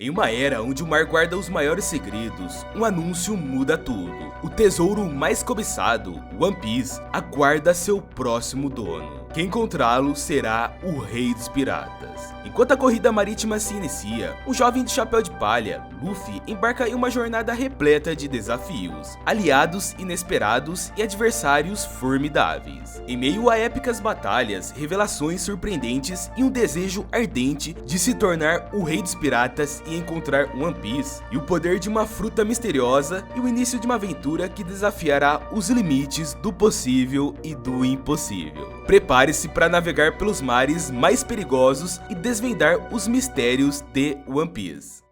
Em uma era onde o mar guarda os maiores segredos, um anúncio muda tudo. O tesouro mais cobiçado, One Piece, aguarda seu próximo dono. Quem encontrá-lo será o Rei dos Piratas. Enquanto a corrida marítima se inicia, o jovem de chapéu de palha, Luffy, embarca em uma jornada repleta de desafios, aliados inesperados e adversários formidáveis. Em meio a épicas batalhas, revelações surpreendentes e um desejo ardente de se tornar o Rei dos Piratas e encontrar One Piece, e o poder de uma fruta misteriosa e o início de uma aventura que desafiará os limites do possível e do impossível. Prepare-se para navegar pelos mares mais perigosos e desvendar os mistérios de One Piece.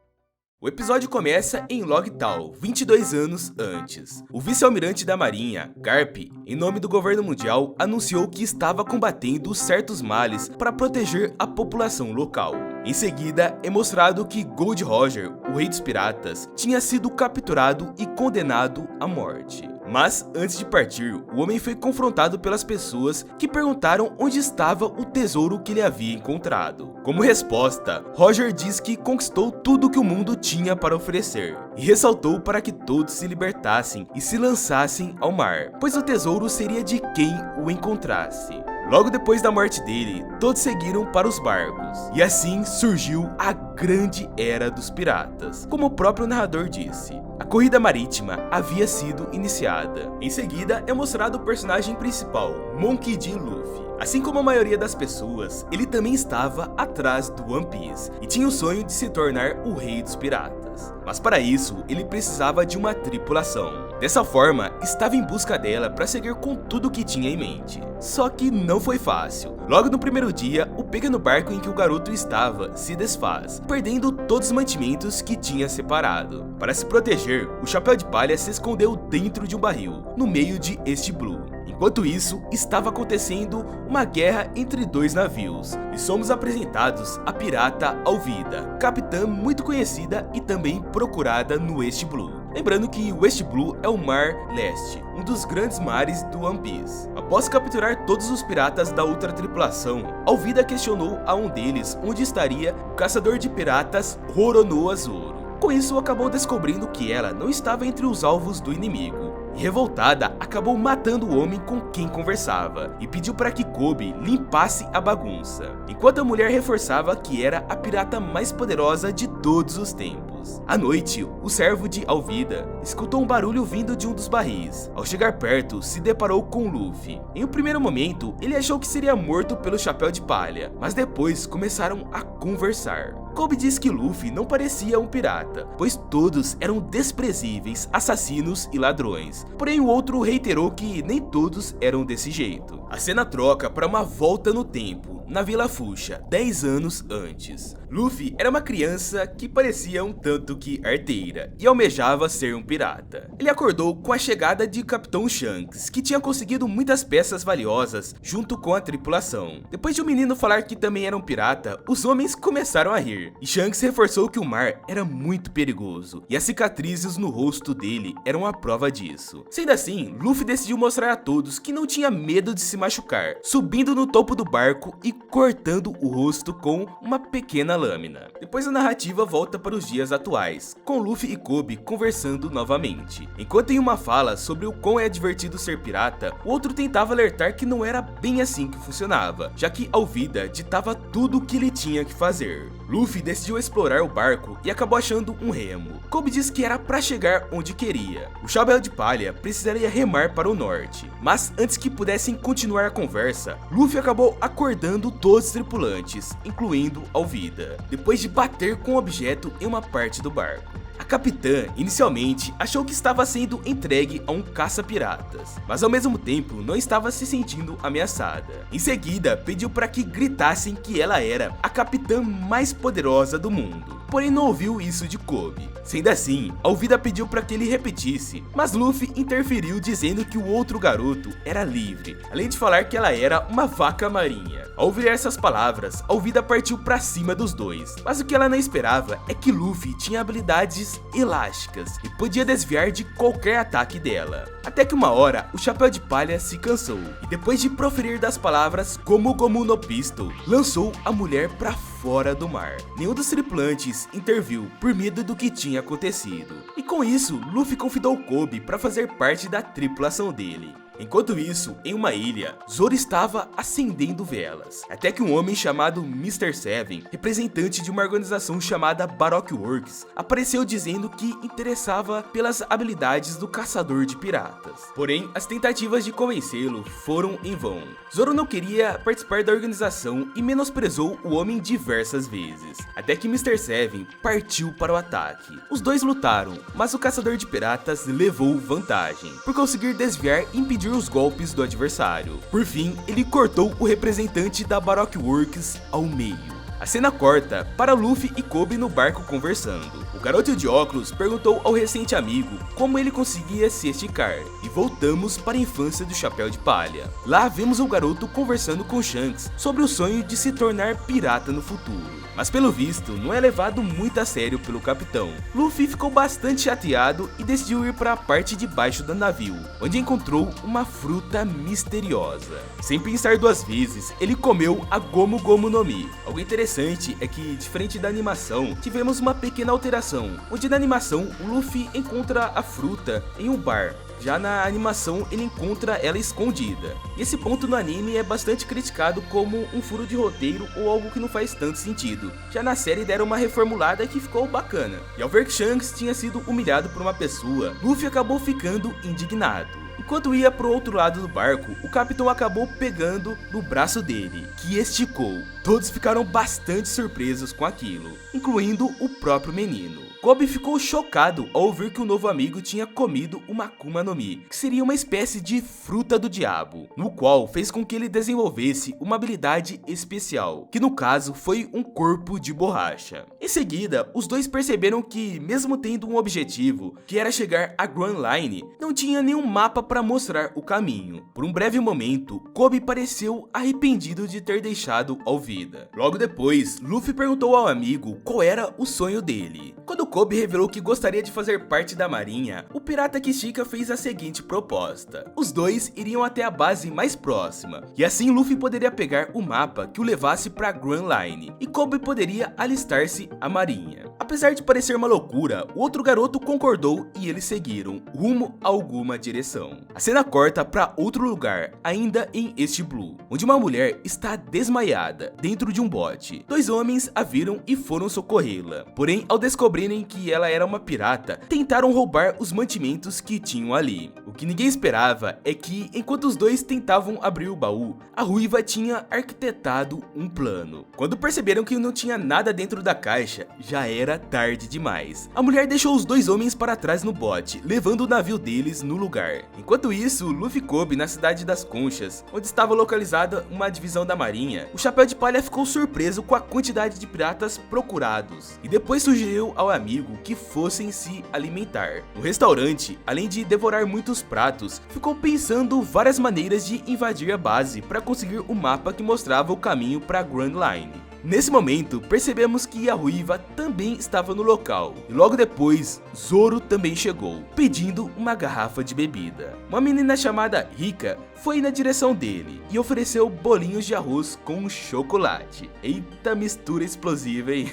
O episódio começa em Loguetown, 22 anos antes. O vice-almirante da marinha, Garp, em nome do governo mundial, anunciou que estava combatendo certos males para proteger a população local. Em seguida, é mostrado que Gold Roger, o rei dos piratas, tinha sido capturado e condenado à morte. Mas, antes de partir, o homem foi confrontado pelas pessoas que perguntaram onde estava o tesouro que ele havia encontrado. Como resposta, Roger diz que conquistou tudo que o mundo tinha para oferecer, e ressaltou para que todos se libertassem e se lançassem ao mar, pois o tesouro seria de quem o encontrasse. Logo depois da morte dele, todos seguiram para os barcos, e assim surgiu a grande era dos piratas, como o próprio narrador disse. A corrida marítima havia sido iniciada. Em seguida, é mostrado o personagem principal, Monkey D. Luffy. Assim como a maioria das pessoas, ele também estava atrás do One Piece e tinha o sonho de se tornar o rei dos piratas. Mas para isso, ele precisava de uma tripulação. Dessa forma, estava em busca dela para seguir com tudo que tinha em mente. Só que não foi fácil. Logo no primeiro dia, o pequeno barco em que o garoto estava se desfaz, perdendo todos os mantimentos que tinha separado. Para se proteger, o chapéu de palha se escondeu dentro de um barril, no meio de East Blue. Enquanto isso, estava acontecendo uma guerra entre dois navios, e somos apresentados a pirata Alvida, capitã muito conhecida e também procurada no East Blue. Lembrando que o East Blue é o Mar Leste, um dos grandes mares do One Piece. Após capturar todos os piratas da outra tripulação, Alvida questionou a um deles onde estaria o caçador de piratas Roronoa Zoro. Com isso, acabou descobrindo que ela não estava entre os alvos do inimigo. E revoltada, acabou matando o homem com quem conversava e pediu para que Kobe limpasse a bagunça, enquanto a mulher reforçava que era a pirata mais poderosa de todos os tempos. À noite, o servo de Alvida escutou um barulho vindo de um dos barris. Ao chegar perto, se deparou com Luffy. Em um primeiro momento, ele achou que seria morto pelo chapéu de palha, mas depois começaram a conversar. Kobe diz que Luffy não parecia um pirata, pois todos eram desprezíveis, assassinos e ladrões. Porém, o outro reiterou que nem todos eram desse jeito. A cena troca para uma volta no tempo, na Vila Fuchsia, 10 anos antes. Luffy era uma criança que parecia um tanto que arteira e almejava ser um pirata. Ele acordou com a chegada de Capitão Shanks, que tinha conseguido muitas peças valiosas junto com a tripulação. Depois de o menino falar que também era um pirata, os homens começaram a rir, e Shanks reforçou que o mar era muito perigoso, e as cicatrizes no rosto dele eram a prova disso. Sendo assim, Luffy decidiu mostrar a todos que não tinha medo de se machucar, subindo no topo do barco e cortando o rosto com uma pequena lâmina. Depois a narrativa volta para os dias atuais, com Luffy e Kobe conversando novamente. Enquanto em uma fala sobre o quão é divertido ser pirata, o outro tentava alertar que não era bem assim que funcionava, já que Alvida ditava tudo o que ele tinha que fazer. Luffy decidiu explorar o barco e acabou achando um remo. Kobe disse que era para chegar onde queria. O chapéu de palha precisaria remar para o norte, mas antes que pudessem continuar a conversa, Luffy acabou acordando todos os tripulantes, incluindo Alvida, depois de bater com o objeto em uma parte do barco. A capitã, inicialmente, achou que estava sendo entregue a um caça-piratas, mas ao mesmo tempo não estava se sentindo ameaçada. Em seguida, pediu para que gritassem que ela era a capitã mais poderosa do mundo. Porém, não ouviu isso de Kobe. Sendo assim, Alvida pediu para que ele repetisse, mas Luffy interferiu dizendo que o outro garoto era livre, além de falar que ela era uma vaca marinha. Ao ouvir essas palavras, Alvida partiu para cima dos dois, mas o que ela não esperava é que Luffy tinha habilidades elásticas e podia desviar de qualquer ataque dela. Até que uma hora, o chapéu de palha se cansou e depois de proferir das palavras Gomu Gomu no Pistol, lançou a mulher para fora do mar. Nenhum dos tripulantes interviu por medo do que tinha acontecido. E com isso, Luffy convidou Kobe para fazer parte da tripulação dele. Enquanto isso, em uma ilha, Zoro estava acendendo velas, até que um homem chamado Mr. Seven, representante de uma organização chamada Baroque Works, apareceu dizendo que interessava pelas habilidades do caçador de piratas. Porém, as tentativas de convencê-lo foram em vão. Zoro não queria participar da organização e menosprezou o homem diversas vezes, até que Mr. Seven partiu para o ataque. Os dois lutaram, mas o caçador de piratas levou vantagem, por conseguir desviar e impedir os golpes do adversário. Por fim, ele cortou o representante da Baroque Works ao meio. A cena corta para Luffy e Kobe no barco conversando. O garoto de óculos perguntou ao recente amigo como ele conseguia se esticar, e voltamos para a infância do Chapéu de Palha. Lá vemos o garoto conversando com Shanks sobre o sonho de se tornar pirata no futuro. Mas pelo visto, não é levado muito a sério pelo capitão. Luffy ficou bastante chateado e decidiu ir para a parte de baixo do navio, onde encontrou uma fruta misteriosa. Sem pensar duas vezes, ele comeu a Gomu Gomu no Mi. Algo interessante é que, diferente da animação, tivemos uma pequena alteração, onde na animação o Luffy encontra a fruta em um bar. Já na animação ele encontra ela escondida. E esse ponto no anime é bastante criticado como um furo de roteiro ou algo que não faz tanto sentido. Já na série deram uma reformulada que ficou bacana. E ao ver que Shanks tinha sido humilhado por uma pessoa, Luffy acabou ficando indignado. Enquanto ia pro outro lado do barco, o capitão acabou pegando no braço dele, que esticou. Todos ficaram bastante surpresos com aquilo, incluindo o próprio menino. Kobe ficou chocado ao ouvir que o novo amigo tinha comido uma Akuma no Mi, que seria uma espécie de fruta do diabo, no qual fez com que ele desenvolvesse uma habilidade especial, que no caso foi um corpo de borracha. Em seguida, os dois perceberam que, mesmo tendo um objetivo, que era chegar a Grand Line, não tinha nenhum mapa para mostrar o caminho. Por um breve momento, Kobe pareceu arrependido de ter deixado Alvida. Logo depois, Luffy perguntou ao amigo qual era o sonho dele. Quando Kobe revelou que gostaria de fazer parte da marinha, o pirata Kishika fez a seguinte proposta. Os dois iriam até a base mais próxima, e assim Luffy poderia pegar o mapa que o levasse para Grand Line, e Kobe poderia alistar-se à marinha. Apesar de parecer uma loucura, o outro garoto concordou e eles seguiram, rumo a alguma direção. A cena corta para outro lugar, ainda em East Blue, onde uma mulher está desmaiada dentro de um bote. Dois homens a viram e foram socorrê-la, porém ao descobrirem que ela era uma pirata, tentaram roubar os mantimentos que tinham ali. O que ninguém esperava é que, enquanto os dois tentavam abrir o baú, a ruiva tinha arquitetado um plano. Quando perceberam que não tinha nada dentro da caixa, já era tarde demais. A mulher deixou os dois homens para trás no bote, levando o navio deles no lugar. Enquanto isso, Luffy e Kobe na cidade das Conchas, onde estava localizada uma divisão da marinha, o Chapéu de Palha ficou surpreso com a quantidade de piratas procurados, e depois sugeriu ao amigo que fossem se alimentar. No restaurante, além de devorar muitos pratos, ficou pensando várias maneiras de invadir a base para conseguir o mapa que mostrava o caminho para Grand Line. Nesse momento, percebemos que a ruiva também estava no local, e logo depois, Zoro também chegou, pedindo uma garrafa de bebida. Uma menina chamada Rika foi na direção dele e ofereceu bolinhos de arroz com chocolate. Eita mistura explosiva, hein?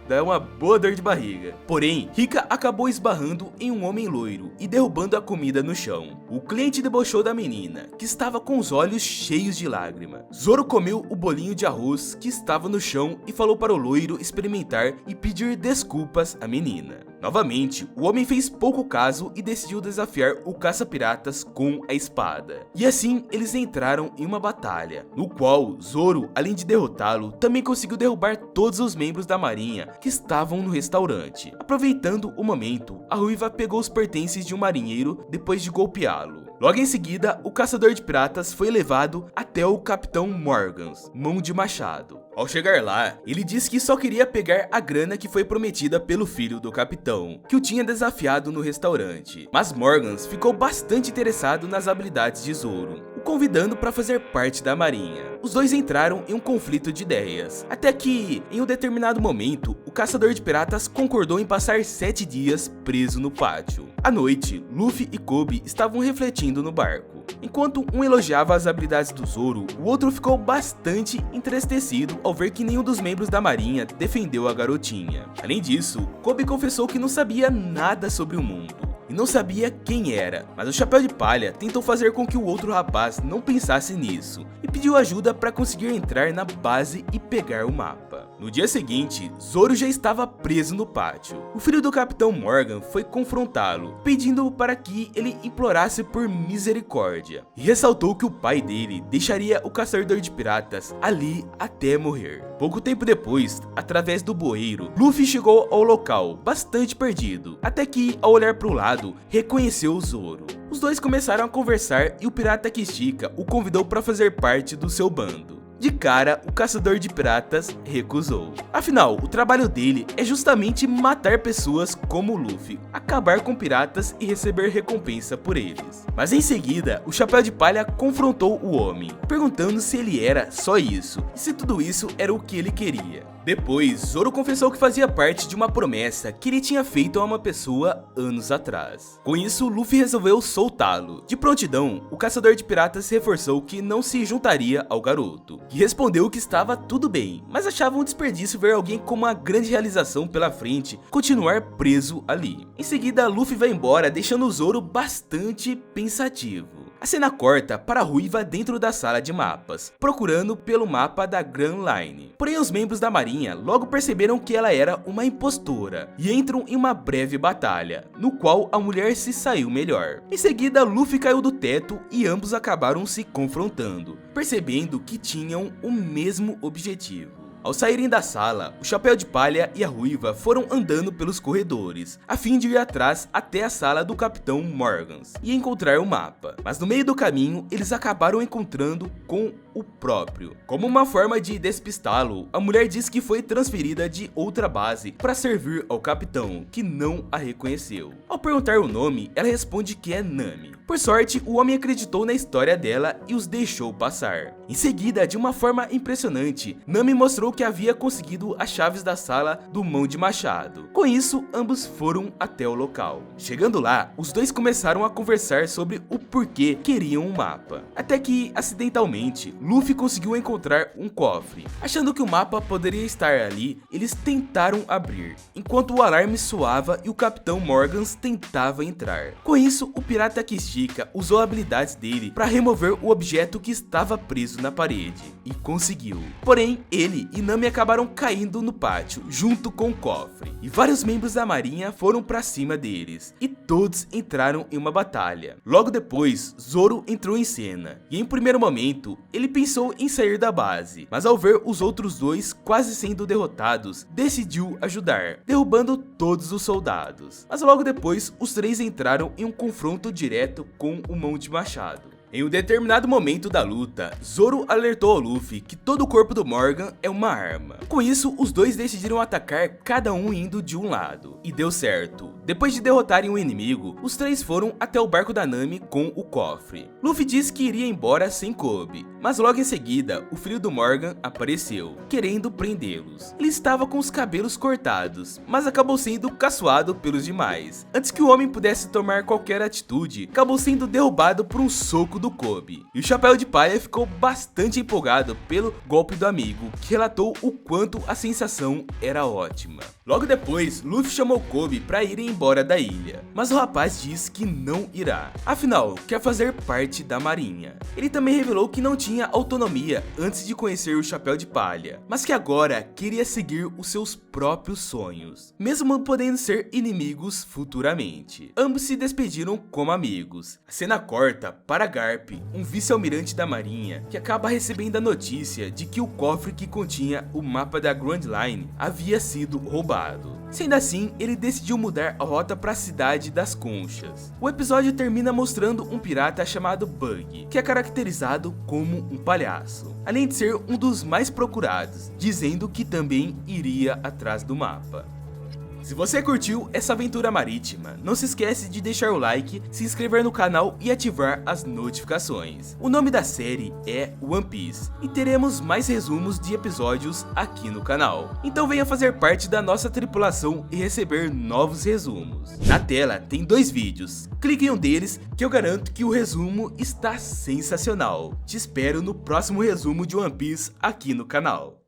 Dá uma boa dor de barriga. Porém, Rika acabou esbarrando em um homem loiro e derrubando a comida no chão. O cliente debochou da menina, que estava com os olhos cheios de lágrima. Zoro comeu o bolinho de arroz que estava no chão e falou para o loiro experimentar e pedir desculpas à menina. Novamente, o homem fez pouco caso e decidiu desafiar o caça-piratas com a espada. E assim, eles entraram em uma batalha, no qual Zoro, além de derrotá-lo, também conseguiu derrubar todos os membros da marinha que estavam no restaurante. Aproveitando o momento, a ruiva pegou os pertences de um marinheiro depois de golpeá-lo. Logo em seguida, o caçador de piratas foi levado até o Capitão Morgans, mão de machado. Ao chegar lá, ele disse que só queria pegar a grana que foi prometida pelo filho do capitão, que o tinha desafiado no restaurante. Mas Morgans ficou bastante interessado nas habilidades de Zoro, o convidando para fazer parte da marinha. Os dois entraram em um conflito de ideias, até que, em um determinado momento, o caçador de piratas concordou em passar 7 dias preso no pátio. À noite, Luffy e Kobe estavam refletindo no barco, Enquanto um elogiava as habilidades do Zoro, o outro ficou bastante entristecido ao ver que nenhum dos membros da marinha defendeu a garotinha. Além disso, Kobe confessou que não sabia nada sobre o mundo e não sabia quem era, mas o Chapéu de Palha tentou fazer com que o outro rapaz não pensasse nisso e pediu ajuda para conseguir entrar na base e pegar o mapa. No dia seguinte, Zoro já estava preso no pátio. O filho do Capitão Morgan foi confrontá-lo, pedindo para que ele implorasse por misericórdia, e ressaltou que o pai dele deixaria o caçador de piratas ali até morrer. Pouco tempo depois, através do bueiro, Luffy chegou ao local, bastante perdido, até que, ao olhar para o lado, reconheceu o Zoro. Os dois começaram a conversar e o pirata Kishika o convidou para fazer parte do seu bando. De cara, o caçador de piratas recusou. Afinal, o trabalho dele é justamente matar pessoas como o Luffy, acabar com piratas e receber recompensa por eles. Mas em seguida, o Chapéu de Palha confrontou o homem, perguntando se ele era só isso, e se tudo isso era o que ele queria. Depois, Zoro confessou que fazia parte de uma promessa que ele tinha feito a uma pessoa anos atrás. Com isso, Luffy resolveu soltá-lo. De prontidão, o caçador de piratas reforçou que não se juntaria ao garoto, que respondeu que estava tudo bem, mas achava um desperdício ver alguém com uma grande realização pela frente continuar preso ali. Em seguida, Luffy vai embora, deixando o Zoro bastante pensativo. A cena corta para a Ruiva dentro da sala de mapas, procurando pelo mapa da Grand Line. Porém, os membros da marinha logo perceberam que ela era uma impostora e entram em uma breve batalha, no qual a mulher se saiu melhor. Em seguida, Luffy caiu do teto e ambos acabaram se confrontando, percebendo que tinham o mesmo objetivo. Ao saírem da sala, o Chapéu de Palha e a Ruiva foram andando pelos corredores, a fim de ir atrás até a sala do Capitão Morgan e encontrar o mapa. Mas no meio do caminho, eles acabaram encontrando com o próprio. Como uma forma de despistá-lo, a mulher diz que foi transferida de outra base para servir ao capitão, que não a reconheceu. Ao perguntar o nome, ela responde que é Nami. Por sorte, o homem acreditou na história dela e os deixou passar. Em seguida, de uma forma impressionante, Nami mostrou que havia conseguido as chaves da sala do Mão de Machado. Com isso, ambos foram até o local. Chegando lá, os dois começaram a conversar sobre o porquê queriam um mapa. Até que, acidentalmente, Luffy conseguiu encontrar um cofre. Achando que o mapa poderia estar ali, eles tentaram abrir, enquanto o alarme soava e o Capitão Morgan tentava entrar. Com isso, o pirata Kishika usou habilidades dele para remover o objeto que estava preso na parede, e conseguiu. Porém, ele e Nami acabaram caindo no pátio, junto com o cofre, e vários membros da marinha foram para cima deles, e todos entraram em uma batalha. Logo depois, Zoro entrou em cena, e em primeiro momento, ele pensou em sair da base, mas ao ver os outros dois quase sendo derrotados, decidiu ajudar, derrubando todos os soldados. Mas logo depois, os três entraram em um confronto direto com o Mão de Machado. Em um determinado momento da luta, Zoro alertou ao Luffy que todo o corpo do Morgan é uma arma. Com isso, os dois decidiram atacar, cada um indo de um lado. E deu certo. Depois de derrotarem o inimigo, os três foram até o barco da Nami com o cofre. Luffy disse que iria embora sem Kobe, mas logo em seguida, o filho do Morgan apareceu, querendo prendê-los. Ele estava com os cabelos cortados, mas acabou sendo caçoado pelos demais. Antes que o homem pudesse tomar qualquer atitude, acabou sendo derrubado por um soco do Kobe. E o Chapéu de Palha ficou bastante empolgado pelo golpe do amigo, que relatou o quanto a sensação era ótima. Logo depois, Luffy chamou Kobe para irem embora da ilha, mas o rapaz diz que não irá, afinal, quer fazer parte da marinha. Ele também revelou que não tinha autonomia antes de conhecer o Chapéu de Palha, mas que agora queria seguir os seus próprios sonhos, mesmo podendo ser inimigos futuramente. Ambos se despediram como amigos. A cena corta para Garp, um vice-almirante da marinha, que acaba recebendo a notícia de que o cofre que continha o mapa da Grand Line havia sido roubado. Sendo assim, ele decidiu mudar a rota para a cidade das Conchas. O episódio termina mostrando um pirata chamado Bug, que é caracterizado como um palhaço, além de ser um dos mais procurados, dizendo que também iria atrás do mapa. Se você curtiu essa aventura marítima, não se esquece de deixar o like, se inscrever no canal e ativar as notificações. O nome da série é One Piece e teremos mais resumos de episódios aqui no canal. Então venha fazer parte da nossa tripulação e receber novos resumos. Na tela tem 2 vídeos, clique em um deles que eu garanto que o resumo está sensacional. Te espero no próximo resumo de One Piece aqui no canal.